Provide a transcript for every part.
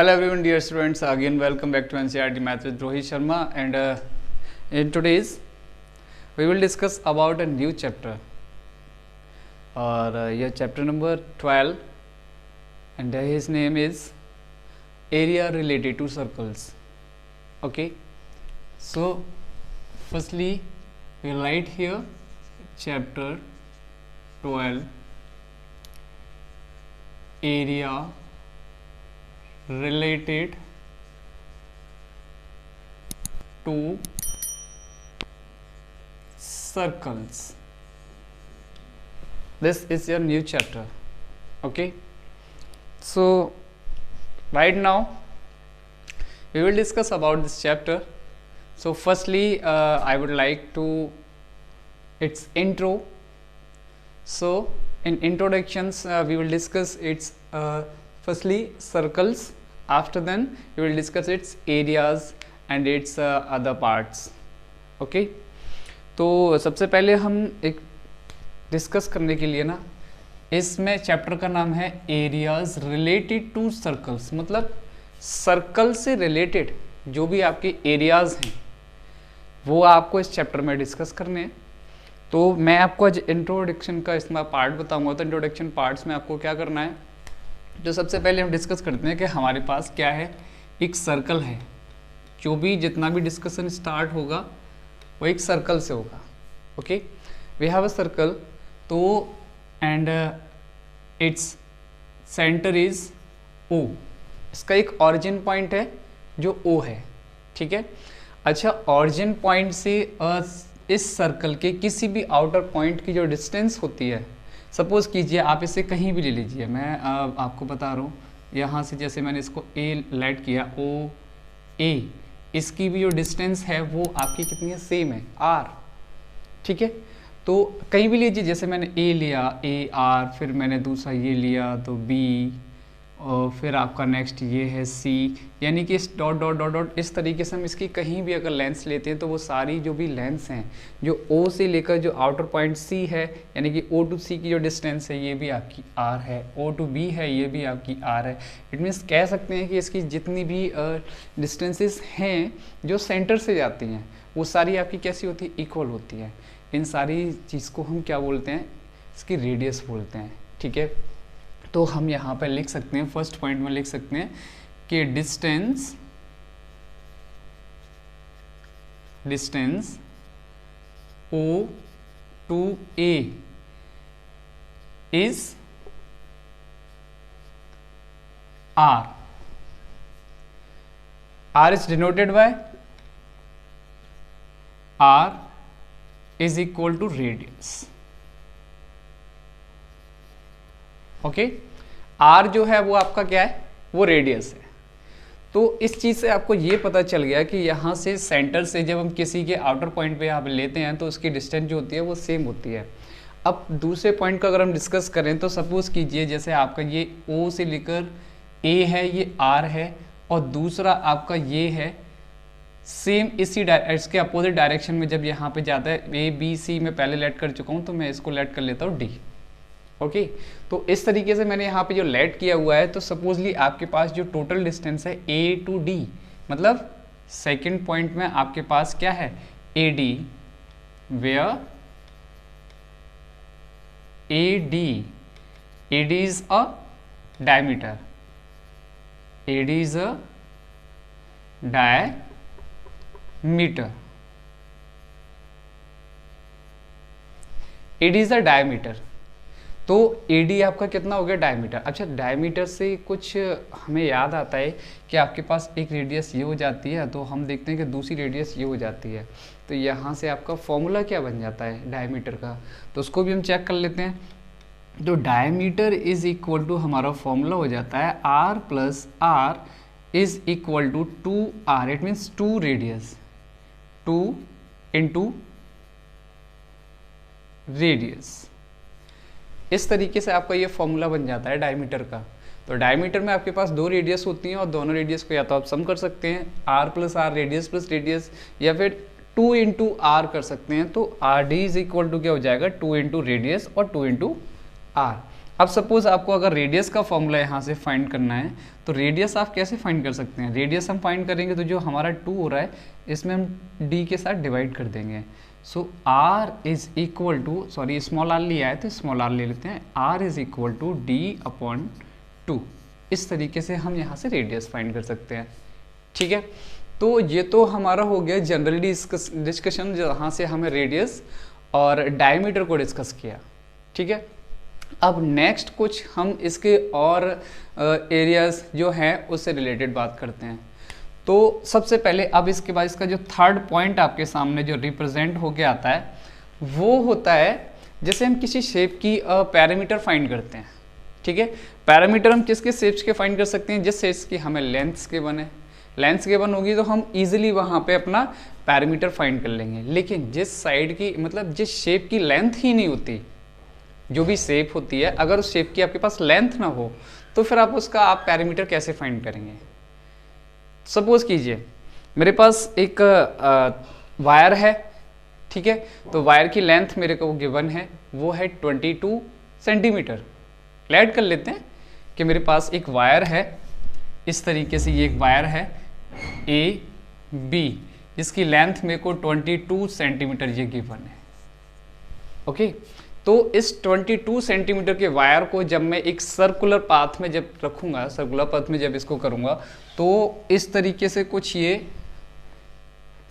Hello everyone, dear students. Again, welcome back to NCERT Math with Rohit Sharma. And in today's, we will discuss about a new chapter. और यह chapter number 12, and his name is area related to circles. Okay. So, firstly, we write here chapter 12, area related to circles. This is your new chapter. Okay, so right now we will discuss about this chapter. So firstly, I would like to its intro. So in introductions we will discuss its firstly circles. After then we will discuss its areas and its other parts. Okay, तो सबसे पहले हम एक discuss करने के लिए ना, इसमें चैप्टर का नाम है एरियाज रिलेटेड टू सर्कल्स, मतलब सर्कल से रिलेटेड जो भी आपके एरियाज हैं वो आपको इस चैप्टर में डिस्कस करने हैं. तो मैं आपको आज इंट्रोडक्शन का इसमें पार्ट बताऊंगा. तो इंट्रोडक्शन पार्ट्स में आपको क्या करना है, जो सबसे पहले हम डिस्कस करते हैं कि हमारे पास क्या है, एक सर्कल है. जो भी जितना भी डिस्कशन स्टार्ट होगा वो एक सर्कल से होगा. Okay, we have a circle. तो and its centre is O. इसका एक ऑरिजिन पॉइंट है जो ओ है. ठीक है. अच्छा, ऑरिजिन पॉइंट से इस सर्कल के किसी भी आउटर पॉइंट की जो डिस्टेंस होती है, सपोज कीजिए आप इसे कहीं भी ले लीजिए. मैं आपको बता रहा हूँ, यहाँ से जैसे मैंने इसको ए लेट किया, ओ ए, इसकी भी जो डिस्टेंस है वो आपकी कितनी है, सेम है, आर. ठीक है. तो कहीं भी लीजिए, जैसे मैंने ए लिया, ए आर, फिर मैंने दूसरा ये लिया तो बी, और फिर आपका नेक्स्ट ये है सी, यानी कि इस डॉट डॉट डॉट डॉट इस तरीके से हम इसकी कहीं भी अगर लेंथ्स लेते हैं तो वो सारी जो भी लेंथ्स हैं, जो ओ से लेकर जो आउटर पॉइंट सी है, यानी कि ओ टू सी की जो डिस्टेंस है ये भी आपकी आर है, ओ टू बी है ये भी आपकी आर है. इट मीन्स कह सकते हैं कि इसकी जितनी भी डिस्टेंसेस हैं जो सेंटर से जाती हैं वो सारी आपकी कैसी होती है, इक्वल होती है. इन सारी चीज़ को हम क्या बोलते हैं, इसकी रेडियस बोलते हैं. ठीक है. तो हम यहाँ पर लिख सकते हैं, फर्स्ट पॉइंट में लिख सकते हैं कि distance O to A is R. R is denoted by R is equal to radius. Okay, R जो है वो आपका क्या है, वो रेडियस है. तो इस चीज़ से आपको ये पता चल गया कि यहाँ से सेंटर से जब हम किसी के आउटर पॉइंट पे यहाँ पे लेते हैं तो उसकी डिस्टेंस जो होती है वो सेम होती है. अब दूसरे पॉइंट का अगर हम डिस्कस करें तो सपोज कीजिए जैसे आपका ये ओ से लेकर ए है, ये आर है, और दूसरा आपका ये है सेम इसी इसके अपोजिट डायरेक्शन में जब यहाँ पे जाता है, ए बी सी में पहले लेट कर चुका हूँ तो मैं इसको लेट कर लेता हूँ डी. ओके, तो इस तरीके से मैंने यहाँ पे जो लेट किया हुआ है, तो सपोजली आपके पास जो टोटल डिस्टेंस है ए टू डी, मतलब सेकंड पॉइंट में आपके पास क्या है, A D, where A D is a diameter, A D is a diameter, A D is a diameter. तो AD आपका कितना हो गया, डायमीटर. अच्छा, डायमीटर से कुछ हमें याद आता है कि आपके पास एक रेडियस ये हो जाती है, तो हम देखते हैं कि दूसरी रेडियस ये हो जाती है. तो यहाँ से आपका फॉर्मूला क्या बन जाता है डायमीटर का, तो उसको भी हम चेक कर लेते हैं. तो डायमीटर इज इक्वल टू, हमारा फॉर्मूला हो जाता है R plus R is equal to 2R. It means 2 radius, 2 into radius. इस तरीके से आपका ये फॉर्मूला बन जाता है डायमीटर का. तो डायमीटर में आपके पास 2 रेडियस होती हैं और दोनों रेडियस को या तो आप सम कर सकते हैं, r plus R, radius plus radius, या फिर 2 इंटू आर कर सकते हैं. तो R D is equal to क्या हो जाएगा, 2 इंटू रेडियस और 2 इंटू आर. अब सपोज आपको अगर रेडियस का फॉर्मूला यहाँ से फाइंड करना है तो रेडियस आप कैसे फाइंड कर सकते हैं? रेडियस हम फाइंड करेंगे तो जो हमारा 2 हो रहा है इसमें हम d के साथ डिवाइड कर देंगे। So r is equal to, sorry small r लिया है तो स्मॉल r ले लेते हैं, r is equal to d/2। इस तरीके से हम यहाँ से रेडियस फाइंड कर सकते हैं। ठीक है, तो ये तो हमारा हो गया जनरली डिस्कशन जहाँ से हमें रेडियस और डायमीटर को डिस्कस किया। ठीक है, अब नेक्स्ट कुछ हम इसके और एरियाज जो हैं उससे रिलेटेड बात करते हैं। तो सबसे पहले अब इसके बाद इसका जो थर्ड पॉइंट आपके सामने जो रिप्रेजेंट होके आता है वो होता है जैसे हम किसी शेप की पैरामीटर फाइंड करते हैं। ठीक है, पैरामीटर हम किसके शेप्स के फाइंड कर सकते हैं? जिस शेप्स की हमें लेंथ्स गिवन है, लेंथ्स गिवन होगी तो हम इजीली वहाँ पे अपना पैरामीटर फाइंड कर लेंगे। लेकिन जिस साइड की मतलब जिस शेप की लेंथ ही नहीं होती, जो भी शेप होती है, अगर उस शेप की आपके पास लेंथ ना हो तो फिर आप उसका पैरामीटर कैसे फाइंड करेंगे? सपोज कीजिए मेरे पास एक वायर है। ठीक है, तो वायर की लेंथ मेरे को गिवन है, वो है 22 सेंटीमीटर। ऐड कर लेते हैं कि मेरे पास एक वायर है, इस तरीके से ये एक वायर है AB, जिसकी लेंथ मेरे को 22 सेंटीमीटर ये गिवन है। ओके, तो इस 22 सेंटीमीटर के वायर को जब मैं एक सर्कुलर पाथ में जब रखूँगा, सर्कुलर पाथ में जब इसको करूँगा तो इस तरीके से कुछ ये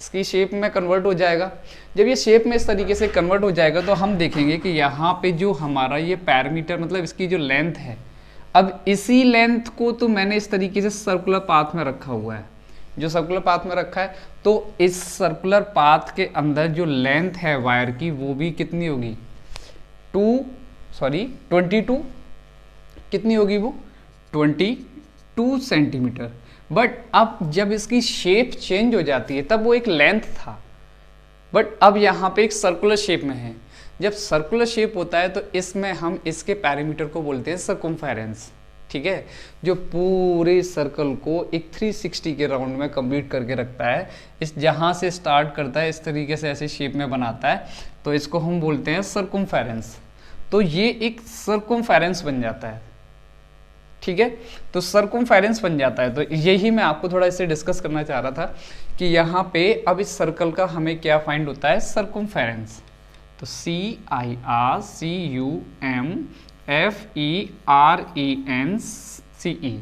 इसकी शेप में कन्वर्ट हो जाएगा। जब ये शेप में इस तरीके से कन्वर्ट हो जाएगा तो हम देखेंगे कि यहाँ पे जो हमारा ये पैरामीटर मतलब इसकी जो लेंथ है, अब इसी लेंथ को तो मैंने इस तरीके से सर्कुलर पाथ में रखा हुआ है। जो सर्कुलर पाथ में रखा है तो इस सर्कुलर पाथ के अंदर जो लेंथ है वायर की वो भी कितनी होगी? 22 कितनी होगी वो? 22 सेंटीमीटर। बट अब जब इसकी शेप चेंज हो जाती है तब वो एक लेंथ था, बट अब यहाँ पे एक सर्कुलर शेप में है। जब सर्कुलर शेप होता है तो इसमें हम इसके पैरामीटर को बोलते हैं सर्कमफेरेंस। ठीक है, जो पूरे सर्कल को एक 360 के राउंड में कंप्लीट करके रखता है, इस जहाँ से स्टार्ट करता है इस तरीके से ऐसे शेप में बनाता है, तो इसको हम बोलते हैं सर्कमफेरेंस। तो ये एक सर्कमफेरेंस बन जाता है। ठीक है, तो सर्कमफेरेंस बन जाता है। तो यही मैं आपको थोड़ा इससे डिस्कस करना चाह रहा था कि यहाँ पे अब इस सर्कल का हमें क्या फाइंड होता है? सर्कमफेरेंस। तो CIRCUMFERENCE,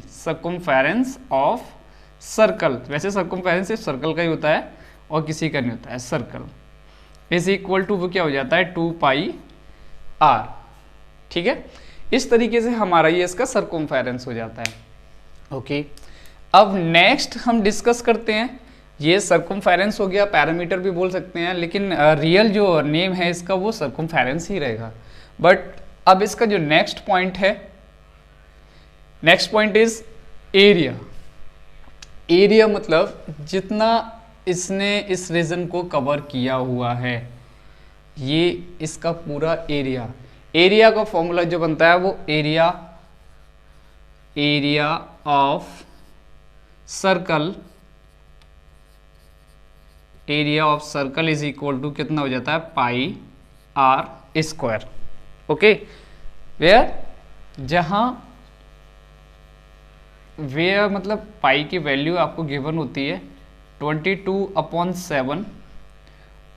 सर्कमफेरेंस ऑफ सर्कल। वैसे सर्कमफेरेंस सिर्फ सर्कल का ही होता है और किसी का नहीं होता है। सर्कल इज इक्वल टू वो क्या हो जाता है? 2πr। ठीक है, इस तरीके से हमारा ये इसका सर्कमफेरेंस हो जाता है। ओके, अब नेक्स्ट हम डिस्कस करते हैं, ये सर्कमफेरेंस हो गया, पैरामीटर भी बोल सकते हैं, लेकिन रियल जो नेम है इसका वो सर्कमफेरेंस ही रहेगा। बट अब इसका जो नेक्स्ट पॉइंट है, next point is area. Area मतलब जितना इसने इस रीजन को कवर किया हुआ है, ये इसका पूरा एरिया। एरिया का फॉर्मूला जो बनता है वो area of circle, area of circle is equal to कितना हो जाता है? πr²। ओके, वेयर मतलब पाई की वैल्यू आपको गिवन होती है 22/7,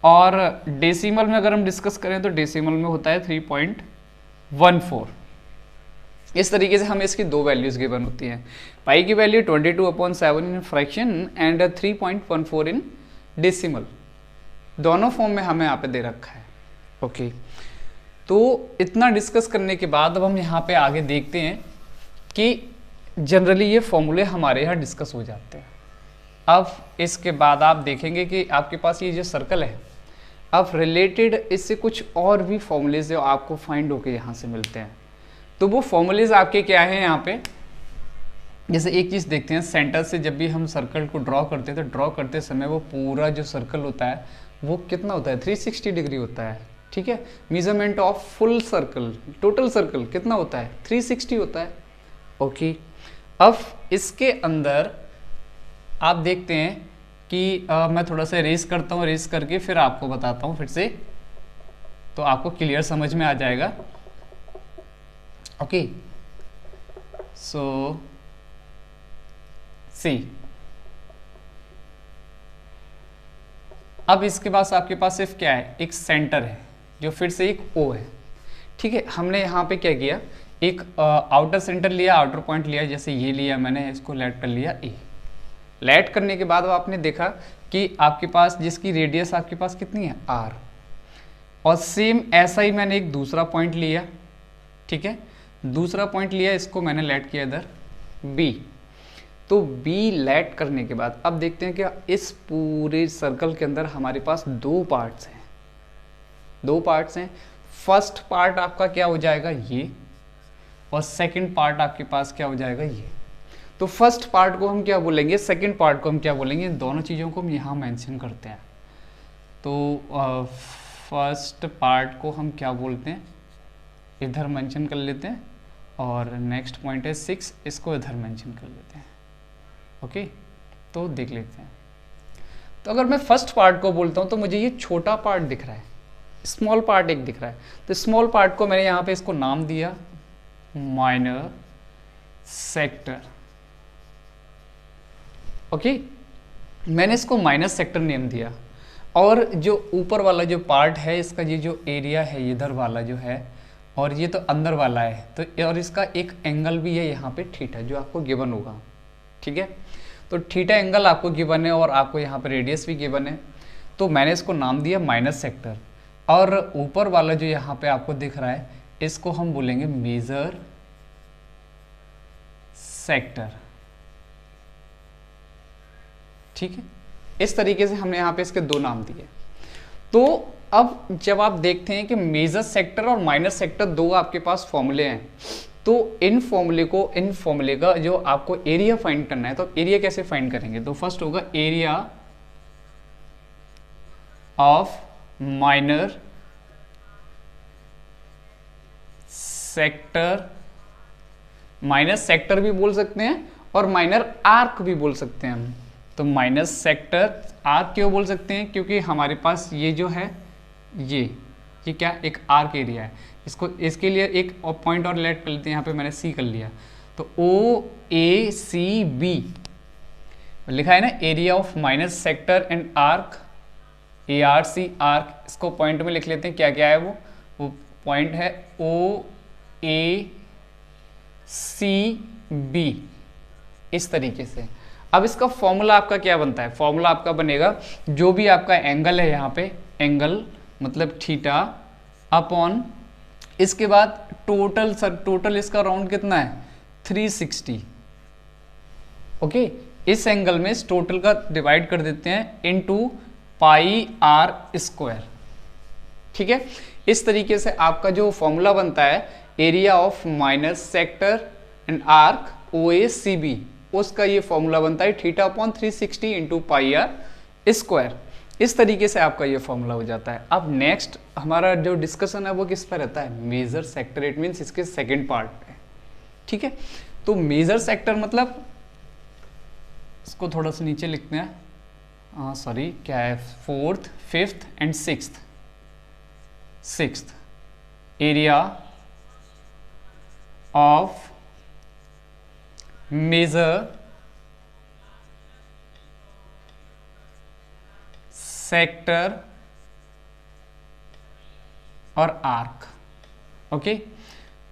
और डेसिमल में अगर हम डिस्कस करें तो डेसिमल में होता है 3.14। इस तरीके से हमें इसकी दो वैल्यूज गिवन होती हैं। पाई की value 22/7 in fraction and 3.14 in decimal, दोनों फॉर्म में हमें यहाँ पे दे रखा है। ओके, तो इतना डिस्कस करने के बाद अब हम यहाँ पे आगे देखते हैं कि जनरली ये फॉर्मूले हमारे यहाँ डिस्कस हो जाते हैं। अब इसके बाद आप देखेंगे कि आपके पास ये जो सर्कल है, अब रिलेटेड इससे कुछ और भी फॉर्मूलेज जो आपको फाइंड होके यहाँ से मिलते हैं। तो वो फॉर्मूलेज आपके क्या हैं यहाँ पे? जैसे एक चीज़ देखते हैं, सेंटर से जब भी हम सर्कल को ड्रॉ करते हैं तो ड्रॉ करते समय वो पूरा जो सर्कल होता है वो कितना होता है? 360 डिग्री होता है। ठीक है, measurement of full circle, total circle कितना होता है? 360 होता है। ओके, अब इसके अंदर आप देखते हैं कि मैं थोड़ा सा रेस करता हूँ, रेस करके फिर आपको बताता हूँ फिर से, तो आपको क्लियर समझ में आ जाएगा। ओके, सो सी, अब इसके पास आपके पास सिर्फ क्या है, एक सेंटर है जो फिर से एक ओ है। ठीक है, हमने यहाँ पे क्या किया, एक आउटर सेंटर लिया, आउटर पॉइंट लिया, जैसे ये लिया मैंने, इसको लेट कर लिया ए। लेट करने के बाद आपने देखा कि आपके पास जिसकी रेडियस आपके पास कितनी है, आर, और सेम ऐसा ही मैंने एक दूसरा पॉइंट लिया। ठीक है, दूसरा पॉइंट लिया, इसको मैंने लेट किया इधर बी। तो बी लेट करने के बाद अब देखते हैं कि इस पूरे सर्कल के अंदर हमारे पास दो पार्ट्स हैं, दो पार्ट्स हैं। फर्स्ट पार्ट आपका क्या हो जाएगा, ये, और सेकंड पार्ट आपके पास क्या हो जाएगा, ये। तो फर्स्ट पार्ट को हम क्या बोलेंगे, सेकंड पार्ट को हम क्या बोलेंगे, इन दोनों चीज़ों को हम यहाँ मेंशन करते हैं। तो फर्स्ट पार्ट को हम क्या बोलते हैं, इधर मेंशन कर लेते हैं, और नेक्स्ट पॉइंट है 6, इसको इधर मेंशन कर लेते हैं। ओके, तो देख लेते हैं। तो अगर मैं फर्स्ट पार्ट को बोलता हूँ तो मुझे ये छोटा पार्ट दिख रहा है, स्मॉल पार्ट एक दिख रहा है। तो स्मॉल पार्ट को मैंने यहाँ पे इसको नाम दिया माइनर सेक्टर। ओके, मैंने इसको माइनस सेक्टर नेम दिया। और जो ऊपर वाला जो पार्ट है इसका, ये जो एरिया है इधर वाला जो है, और ये तो अंदर वाला है, तो और इसका एक एंगल भी है यहाँ पे थीटा, जो आपको गिवन होगा। ठीक है, तो थीटा एंगल आपको गिवन है और आपको यहाँ पे रेडियस भी गिवन है। तो मैंने इसको नाम दिया माइनस सेक्टर, और ऊपर वाला जो यहाँ पे आपको दिख रहा है इसको हम बोलेंगे मेजर सेक्टर। ठीक है, इस तरीके से हमने यहाँ पे इसके दो नाम दिए। तो अब जब आप देखते हैं कि मेजर सेक्टर और माइनस सेक्टर दो आपके पास फॉर्मूले हैं, तो इन फॉर्मूले का जो आपको एरिया फाइंड करना है, तो एरिया कैसे फाइंड करेंगे, तो फर्स्ट होगा area of minor sector, minor sector भी बोल सकते हैं और माइनर आर्क भी बोल सकते हैं हम। तो माइनस सेक्टर आर्क क्यों बोल सकते हैं, क्योंकि हमारे पास ये जो है ये क्या एक आर्क एरिया है। इसको इसके लिए एक पॉइंट और लेट कर लेते हैं, यहाँ पे मैंने सी कर लिया। तो ओ ए सी बी लिखा है ना, area of minus sector and arc, A R C arc. इसको पॉइंट में लिख लेते हैं, क्या क्या है वो पॉइंट है ओ ए सी बी, इस तरीके से। अब इसका फॉर्मूला आपका क्या बनता है, फॉर्मूला आपका बनेगा जो भी आपका एंगल है यहाँ पे, एंगल मतलब थीटा अपॉन, इसके बाद टोटल, सर टोटल इसका राउंड कितना है 360। ओके, इस एंगल में इस टोटल का डिवाइड कर देते हैं इनटू पाई आर स्क्वायर। ठीक है, इस तरीके से आपका जो फॉर्मूला बनता है area of minus sector and arc O A C B, उसका ये फॉर्मूला बनता है theta upon 360 into pi R square. इस तरीके से आपका ये फॉर्मूला हो जाता है। अब नेक्स्ट हमारा जो डिस्कशन है वो किस पर रहता है, मेजर सेक्टर, इट मीन्स इसके सेकंड पार्ट पे। ठीक है, तो मेजर सेक्टर मतलब, इसको थोड़ा सा नीचे लिखते हैं, सॉरी क्या है, fourth, fifth and sixth area of major sector और आर्क। ओके,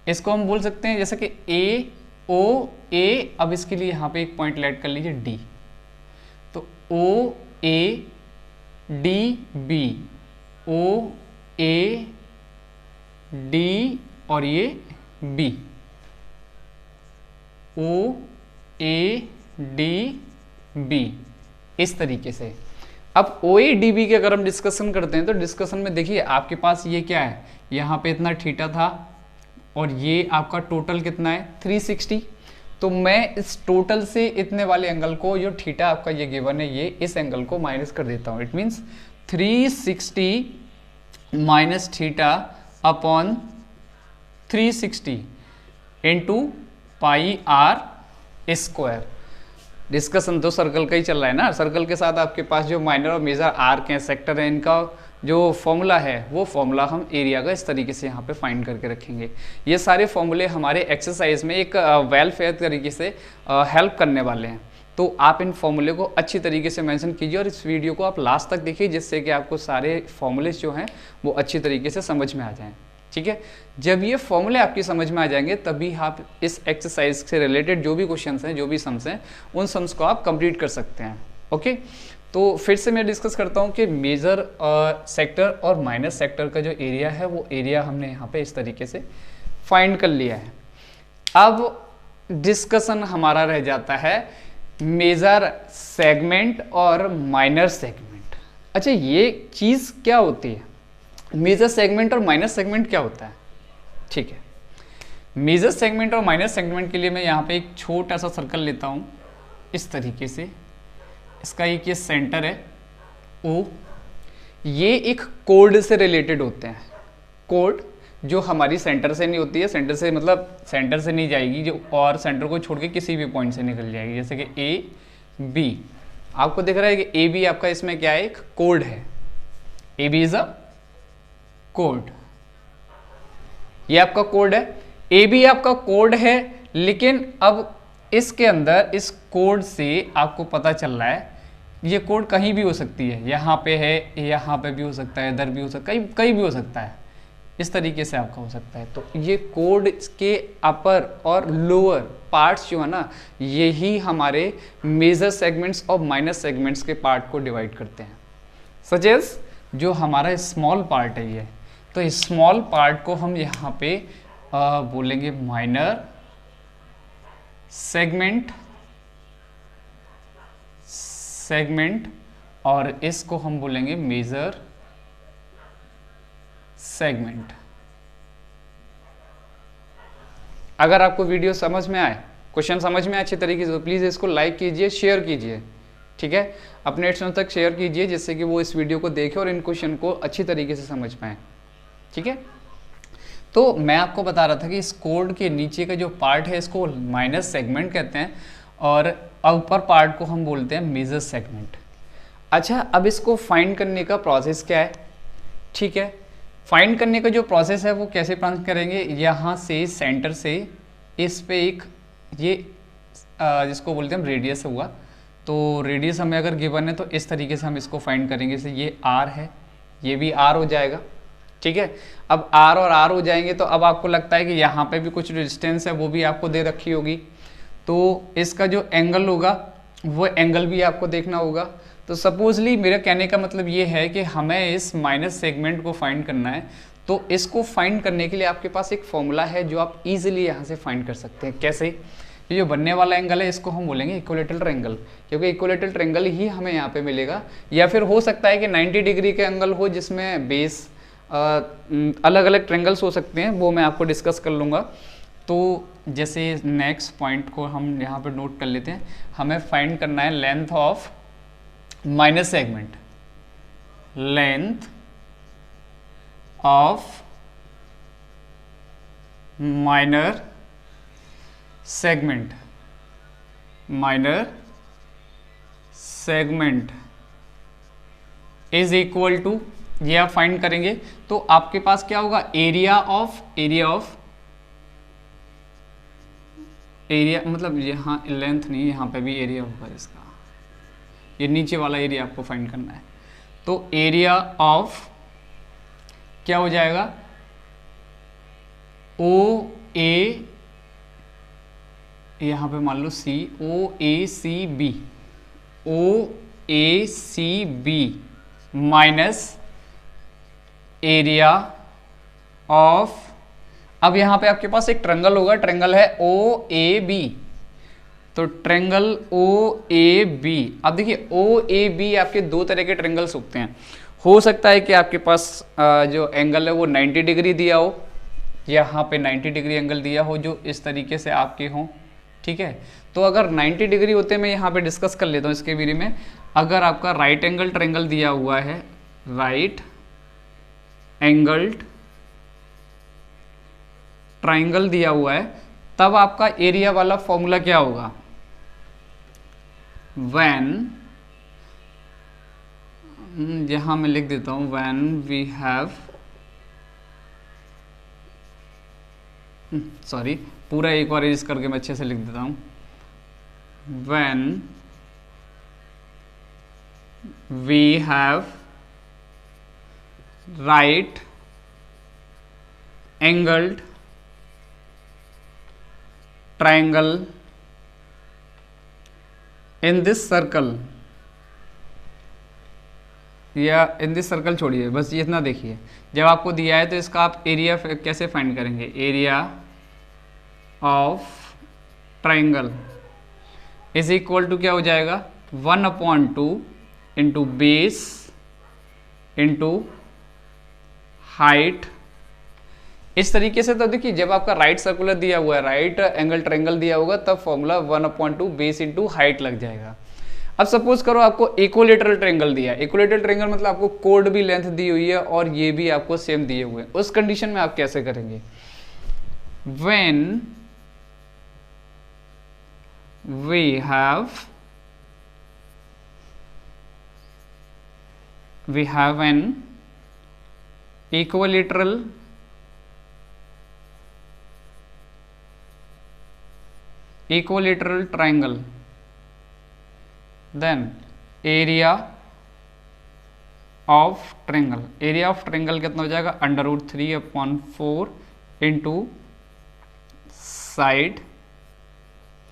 इसको हम बोल सकते हैं जैसे कि ए ओ ए, अब इसके लिए यहां पे एक पॉइंट लेट कर लीजिए डी, तो O A D B, O A D और ये B, O A D B, इस तरीके से। अब ओ ए डी बी की अगर हम डिस्कशन करते हैं तो डिस्कशन में देखिए आपके पास ये क्या है, यहाँ पे इतना थीटा था और ये आपका टोटल कितना है 360। तो मैं इस टोटल से इतने वाले एंगल को, जो थीटा आपका ये गिवन है, ये इस एंगल को माइनस कर देता हूँ। It means 360 minus theta upon 360 into pi R square. Discussion तो सर्कल का ही चल रहा है ना, सर्कल के साथ आपके पास जो माइनर और मेजर आर्क हैं, सेक्टर हैं, इनका जो फॉर्मूला है वो फॉर्मूला हम एरिया का इस तरीके से यहाँ पे फाइंड करके रखेंगे। ये सारे फॉर्मूले हमारे एक्सरसाइज में एक वेलफेयर तरीके से हेल्प करने वाले हैं। तो आप इन फॉर्मूले को अच्छी तरीके से मेंशन कीजिए और इस वीडियो को आप लास्ट तक देखिए, जिससे कि आपको सारे फॉर्मूले जो हैं वो अच्छी तरीके से समझ में आ जाएं। ठीक है, जब ये फॉर्मूले आपकी समझ में आ जाएंगे तभी आप इस एक्सरसाइज से रिलेटेड जो भी क्वेश्चंस हैं, जो भी सम्स हैं, उन सम्स को आप कंप्लीट कर सकते हैं। ओके, तो फिर से मैं डिस्कस करता हूँ कि मेजर सेक्टर और माइनस सेक्टर का जो एरिया है वो एरिया हमने यहाँ पे इस तरीके से फाइंड कर लिया है। अब डिस्कशन हमारा रह जाता है मेजर सेगमेंट और माइनर सेगमेंट। अच्छा, ये चीज़ क्या होती है? मेजर सेगमेंट और माइनर सेगमेंट क्या होता है? ठीक है, मेजर सेगमेंट और माइनर सेगमेंट के लिए मैं यहाँ पे एक छोटा सा सर्कल लेता हूँ इस तरीके से। इसका एक ये सेंटर है O, ये एक कोड से रिलेटेड होते हैं। कोड जो हमारी सेंटर से नहीं होती है, सेंटर से मतलब सेंटर से नहीं जाएगी जो, और सेंटर को छोड़ के किसी भी पॉइंट से निकल जाएगी, जैसे कि ए बी। आपको दिख रहा है कि ए बी आपका इसमें क्या है? एक कोड है। A B is a code, ये आपका कोड है। ए बी आपका कोड है, लेकिन अब इसके अंदर इस कोड से आपको पता चल रहा है ये कोड कहीं भी हो सकती है, यहाँ पे है, यहाँ पे भी हो सकता है, इधर भी हो सकता है, कहीं भी हो सकता है, इस तरीके से आपका हो सकता है। तो ये कोड के अपर और लोअर पार्ट्स जो है ना, यही हमारे मेजर सेगमेंट्स और माइनर सेगमेंट्स के पार्ट को डिवाइड करते हैं। सच एज जो हमारा स्मॉल पार्ट है ये, तो स्मॉल पार्ट को हम यहाँ पे बोलेंगे माइनर सेगमेंट, और इसको हम बोलेंगे मेजर सेगमेंट। अगर आपको वीडियो समझ में आए, क्वेश्चन समझ में आए अच्छी तरीके से, तो प्लीज़ इसको लाइक कीजिए, शेयर कीजिए। ठीक है, अपने फ्रेंड्स तक शेयर कीजिए जिससे कि वो इस वीडियो को देखें और इन क्वेश्चन को अच्छी तरीके से समझ पाएँ। ठीक है, तो मैं आपको बता रहा था कि इस कोड के नीचे का जो पार्ट है इसको माइनर सेगमेंट कहते हैं और ऊपर पार्ट को हम बोलते हैं मेजर सेगमेंट। अच्छा, अब इसको फाइंड करने का प्रोसेस क्या है? ठीक है, फाइंड करने का जो प्रोसेस है वो कैसे फाइंड करेंगे? यहाँ से सेंटर से इस पे एक ये जिसको बोलते हैं हम रेडियस हुआ, तो रेडियस हमें अगर गिवन है तो इस तरीके से हम इसको फाइंड करेंगे। जैसे ये r है, ये भी r हो जाएगा। ठीक है, अब r और r हो जाएंगे तो अब आपको लगता है कि यहाँ पे भी कुछ डिस्टेंस है, वो भी आपको दे रखी होगी, तो इसका जो एंगल होगा वो एंगल भी आपको देखना होगा। तो सपोजली मेरा कहने का मतलब ये है कि हमें इस माइनस सेगमेंट को फाइंड करना है, तो इसको फाइंड करने के लिए आपके पास एक फॉर्मूला है जो आप इजीली यहाँ से फाइंड कर सकते हैं। कैसे? ये जो बनने वाला एंगल है इसको हम बोलेंगे इक्विलेटरल एंगल, क्योंकि इक्विलेटरल एंगल ही हमें यहाँ पे मिलेगा। या फिर हो सकता है कि 90 डिग्री के एंगल हो जिसमें बेस अलग अलग ट्रेंगल्स हो सकते हैं, वो मैं आपको डिस्कस कर लूँगा। तो जैसे नेक्स्ट पॉइंट को हम यहाँ पर नोट कर लेते हैं, हमें फाइंड करना है length of minor segment, length of minor segment, minor segment is equal to, ये आप फाइंड करेंगे तो आपके पास क्या होगा? एरिया मतलब यहाँ लेंथ नहीं, यहाँ पे भी एरिया होगा इसका, ये नीचे वाला एरिया आपको फाइंड करना है। तो एरिया ऑफ क्या हो जाएगा? ओ ए, यहाँ पे मान लो C, O A C B, O A C B minus area of, अब यहाँ पे आपके पास एक ट्रायंगल होगा, ट्रायंगल है ओ ए बी, तो ट्रायंगल ओ ए बी। अब देखिए ओ ए बी आपके दो तरह के ट्रायंगल्स होते हैं। हो सकता है कि आपके पास जो एंगल है वो 90 डिग्री दिया हो, यहाँ पे 90 डिग्री एंगल दिया हो जो इस तरीके से आपके हों। ठीक है, तो अगर 90 डिग्री होते मैं यहाँ पे डिस्कस कर लेता हूँ इसके बारे में। अगर आपका राइट एंगल ट्रायंगल दिया हुआ है, राइट एंगल्ड ट्रायंगल दिया हुआ है, तब आपका एरिया वाला फॉर्मूला क्या होगा? when यहाँ मैं लिख देता हूँ व्हेन वी हैव, सॉरी पूरा एक बार इस करके मैं अच्छे से लिख देता हूँ, when we have right angled triangle in this circle, या इन दिस सर्कल छोड़िए, बस ये इतना देखिए, जब आपको दिया है तो इसका आप एरिया कैसे फाइंड करेंगे, area of triangle is equal to क्या हो जाएगा, 1/2 इंटू बेस इंटू हाइट। इस तरीके से तो देखिए जब आपका राइट सर्कुलर दिया हुआ है, राइट एंगल ट्रायंगल दिया होगा, तब फॉर्मूला 1/2 बेस इंटू हाइट लग जाएगा। अब सपोज करो आपको इक्विलेटरल ट्रायंगल दिया है, इक्विलेटरल ट्रायंगल मतलब आपको कोड भी लेंथ दी हुई है और ये भी आपको सेम दिए हुए हैं, उस कंडीशन में आप कैसे करेंगे, when we have an equilateral triangle, then area of triangle, area of triangle कितना हो जाएगा, √3/4 इंटू साइड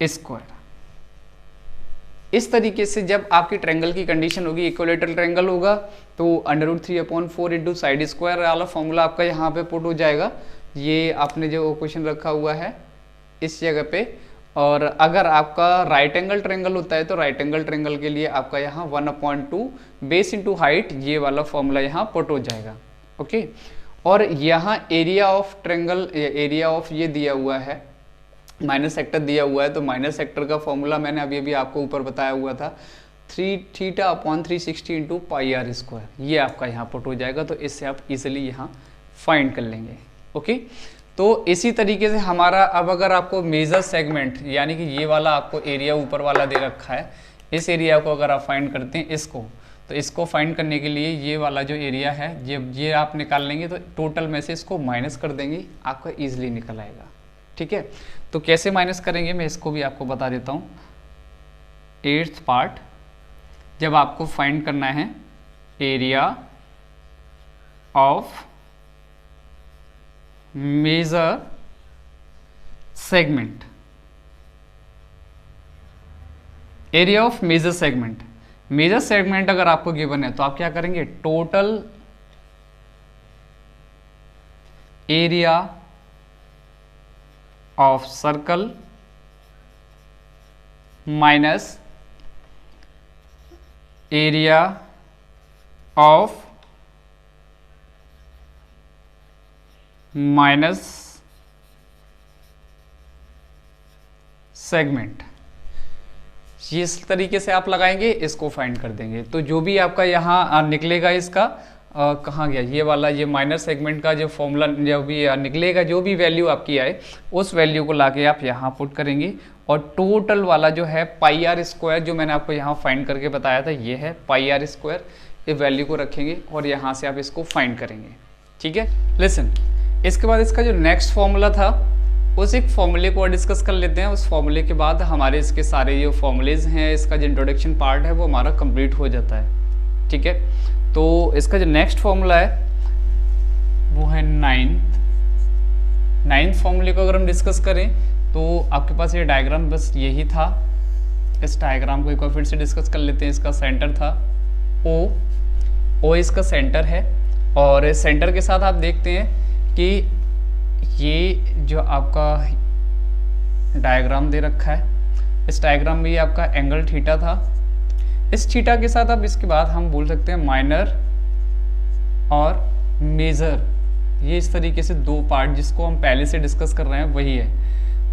स्क्वायर। इस तरीके से जब आपकी ट्रायंगल की कंडीशन होगी, इक्विलेटरल ट्रायंगल होगा, तो √3/4 इंटू साइड स्क्वायर वाला फॉर्मूला आपका यहाँ पे पुट हो जाएगा। ये आपने जो क्वेश्चन रखा हुआ है इस जगह पे। और अगर आपका राइट एंगल ट्रायंगल होता है तो राइट एंगल ट्रायंगल के लिए आपका यहाँ 1/2 बेस इंटू हाइट, ये वाला फॉर्मूला यहाँ पुट हो जाएगा। ओके, और यहाँ area of triangle, area of ये दिया हुआ है, माइनस सेक्टर दिया हुआ है, तो माइनस सेक्टर का फॉर्मूला मैंने अभी अभी आपको ऊपर बताया हुआ था, 3θ/360 इंटू πr², ये आपका यहाँ पुट हो जाएगा। तो इससे आप इजिली यहाँ फाइंड कर लेंगे। ओके, तो इसी तरीके से हमारा, अब अगर आपको मेजर सेगमेंट यानी कि ये वाला आपको एरिया ऊपर वाला दे रखा है, इस एरिया को अगर आप फाइंड करते हैं इसको, तो इसको फाइंड करने के लिए ये वाला जो एरिया है ये आप निकाल लेंगे, तो टोटल में से इसको माइनस कर देंगे, आपका ईजिली निकल आएगा। ठीक है, तो कैसे माइनस करेंगे मैं इसको भी आपको बता देता हूँ। 8th पार्ट, जब आपको फाइंड करना है area of major segment, area of major segment, major segment अगर आपको गिवन है तो आप क्या करेंगे, total area of circle minus area of minus segment, इस तरीके से आप लगाएंगे, इसको फाइंड कर देंगे। तो जो भी आपका यहाँ निकलेगा, इसका कहाँ गया ये वाला, ये माइनर सेगमेंट का जो फॉर्मूला जो भी निकलेगा, जो भी वैल्यू आपकी आए उस वैल्यू को लाके आप यहाँ पुट करेंगे, और टोटल वाला जो है πr², जो मैंने आपको यहाँ फाइंड करके बताया था, ये है πr², ये वैल्यू को रखेंगे और यहाँ से आप इसको फाइंड करेंगे। ठीक है, लिसन, इसके बाद इसका जो नेक्स्ट फॉर्मूला था उस एक फॉर्मूले को डिस्कस कर लेते हैं। उस फॉर्मूले के बाद हमारे इसके सारे जो फॉर्मूलेज हैं, इसका जो इंट्रोडक्शन पार्ट है वो हमारा कंप्लीट हो जाता है। ठीक है, तो इसका जो नेक्स्ट फॉर्मूला है वो है नाइन्थ फॉर्मूले को अगर हम डिस्कस करें तो आपके पास ये डायग्राम बस यही था। इस डायग्राम को एक बार फिर से डिस्कस कर लेते हैं। इसका सेंटर था ओ इसका सेंटर है, और सेंटर के साथ आप देखते हैं कि ये जो आपका डायग्राम दे रखा है, इस डायग्राम में ये आपका एंगल थीटा था। इस थीटा के साथ अब इसके बाद हम बोल सकते हैं माइनर और मेजर, ये इस तरीके से दो पार्ट जिसको हम पहले से डिस्कस कर रहे हैं वही है।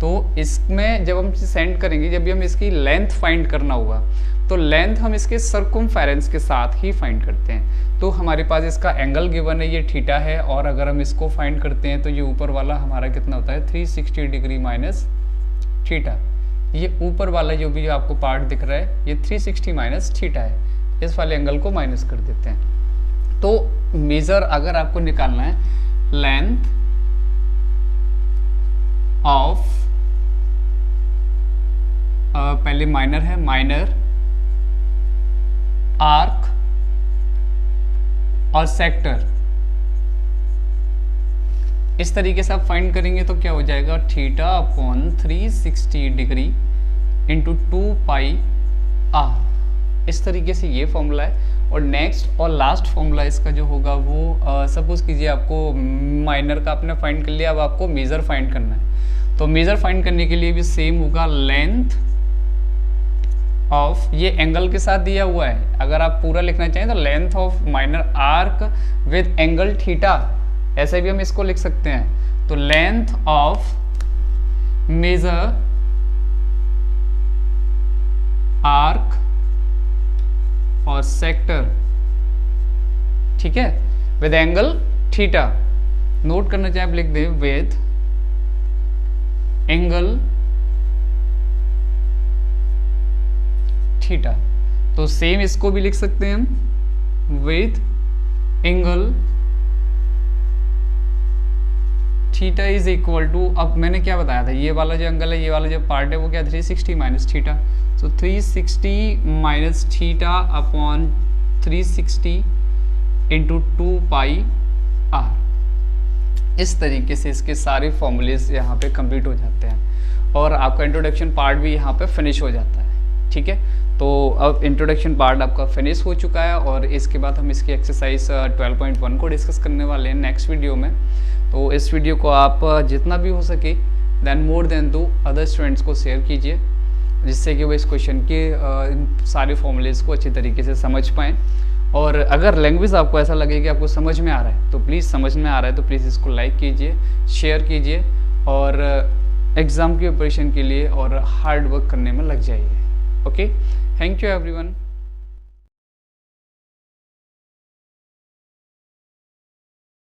तो इसमें जब हम सेंड करेंगे, जब भी हम इसकी लेंथ फाइंड करना होगा तो लेंथ हम इसके सर्कमफेरेंस के साथ ही फाइंड करते हैं। तो हमारे पास इसका एंगल गिवन है, ये थीटा है, और अगर हम इसको फाइंड करते हैं तो ये ऊपर वाला हमारा कितना होता है 360 डिग्री माइनस थीटा। ये ऊपर वाला जो भी आपको पार्ट दिख रहा है ये 360 माइनस थीटा है। इस वाले एंगल को माइनस कर देते हैं। तो मेजर अगर आपको निकालना है लेंथ ऑफ, पहले माइनर है, माइनर, आर्क और सेक्टर, इस तरीके से आप फाइंड करेंगे तो क्या हो जाएगा, theta upon 360 degree into 2 pi R. इस तरीके से ये फॉर्मूला है। और नेक्स्ट और लास्ट फॉर्मूला इसका जो होगा वो सपोज कीजिए आपको माइनर का आपने फाइंड कर लिया, अब आपको मेजर फाइंड करना है। तो मेजर फाइंड करने के लिए भी सेम होगा, लेंथ ऑफ, ये एंगल के साथ दिया हुआ है, अगर आप पूरा लिखना चाहें तो length of minor arc with angle theta, ऐसे भी हम इसको लिख सकते हैं। तो लेंथ ऑफ मेजर आर्क और सेक्टर, ठीक है, विद एंगल थीटा। नोट करना चाहे आप लिख दें विद एंगल थीटा। तो सेम इसको भी लिख सकते हैं हम with angle theta is equal to, अब मैंने क्या बताया था, ये वाला जो एंगल है, ये वाला जो पार्ट है वो क्या, 360 minus theta. So 360 minus theta upon 360 into 2 pi R. इस तरीके से इसके सारे फॉर्मूलेज यहाँ पे कंप्लीट हो जाते हैं और आपका इंट्रोडक्शन पार्ट भी यहाँ पे फिनिश हो जाता है, ठीक है। तो अब इंट्रोडक्शन पार्ट आपका फिनिश हो चुका है और इसके बाद हम इसकी एक्सरसाइज 12.1 को डिस्कस करने वाले हैं नेक्स्ट वीडियो में। तो इस वीडियो को आप जितना भी हो सके then more than 2 other students को शेयर कीजिए, जिससे कि वो इस क्वेश्चन के सारे फॉर्मूलेज को अच्छी तरीके से समझ पाएँ। और अगर लैंग्वेज आपको ऐसा लगे कि आपको समझ में आ रहा है तो प्लीज़, समझ में आ रहा है तो प्लीज़ इसको लाइक कीजिए, शेयर कीजिए और एग्ज़ाम की प्रिपरेशन के लिए और हार्ड वर्क करने में लग जाइए। Okay, thank you everyone.